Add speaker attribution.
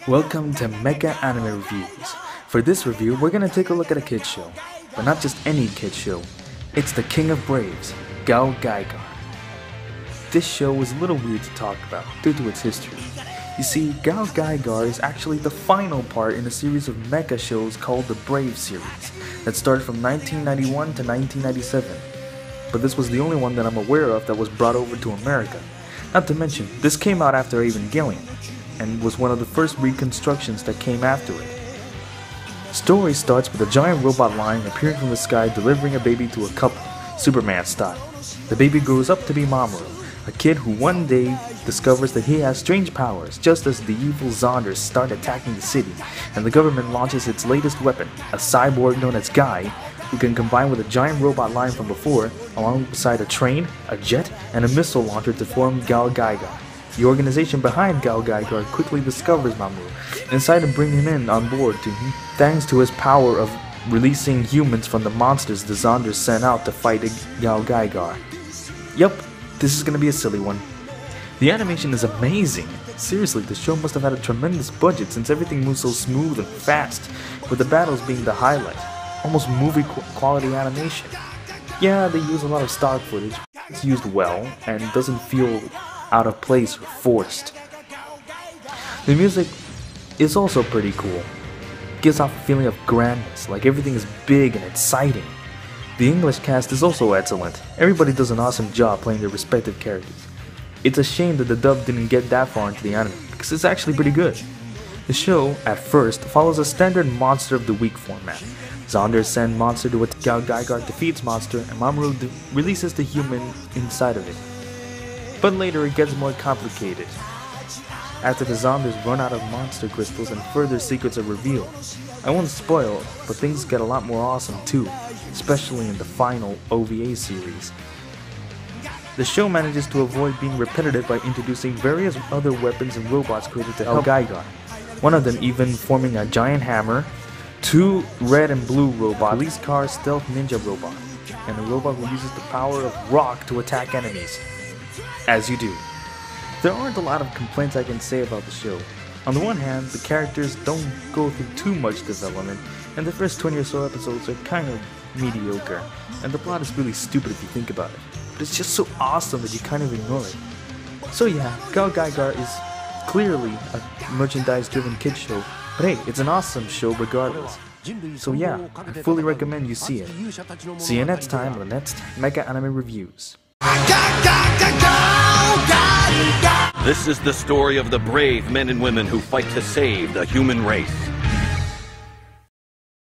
Speaker 1: Welcome to Mecha Anime Reviews. For this review, we're gonna take a look at a kids show, but not just any kids show. It's the King of Braves, GaoGaiGar. This show is a little weird to talk about due to its history. You see, GaoGaiGar is actually the final part in a series of mecha shows called the Brave series that started from 1991 to 1997. But this was the only one that I'm aware of that was brought over to America. Not to mention, this came out after Evangelion, and was one of the first reconstructions that came after it. Story starts with a giant robot lion appearing from the sky delivering a baby to a couple, Superman style. The baby grows up to be Mamoru, a kid who one day discovers that he has strange powers just as the evil Zonders start attacking the city, and the government launches its latest weapon, a cyborg known as GAI, who can combine with a giant robot lion from before, alongside a train, a jet, and a missile launcher to form GaoGaiGar. The organization behind GaoGaiGar quickly discovers Mamoru and decide to bring him in on board thanks to his power of releasing humans from the monsters the Zonders sent out to fight GaoGaiGar. Yup, this is gonna be a silly one. The animation is amazing. Seriously, the show must have had a tremendous budget since everything moves so smooth and fast, with the battles being the highlight. Almost movie quality animation. Yeah, they use a lot of stock footage. It's used well and doesn't feel out of place or forced. The music is also pretty cool. Gives off a feeling of grandness, like everything is big and exciting. The English cast is also excellent. Everybody does an awesome job playing their respective characters. It's a shame that the dub didn't get that far into the anime, because it's actually pretty good. The show, at first, follows a standard Monster of the Week format. Zonders send Monster to attack GaoGaiGar, defeats Monster, and Mamoru releases the human inside of it. But later it gets more complicated, after the Zonders run out of monster crystals and further secrets are revealed. I won't spoil, but things get a lot more awesome too, especially in the final OVA series. The show manages to avoid being repetitive by introducing various other weapons and robots created to help GAI. One of them even forming a giant hammer, two red and blue robots, police car stealth ninja robot, and a robot who uses the power of rock to attack enemies. As you do. There aren't a lot of complaints I can say about the show. On the one hand, the characters don't go through too much development, and the first 20 or so episodes are kind of mediocre, and the plot is really stupid if you think about it. But it's just so awesome that you kind of ignore it. So yeah, GaoGaiGar is clearly a merchandise-driven kids show, but hey, it's an awesome show regardless. So yeah, I fully recommend you see it. See you next time on the next Mecha Anime Reviews.
Speaker 2: This is the story of the brave men and women who fight to save the human race.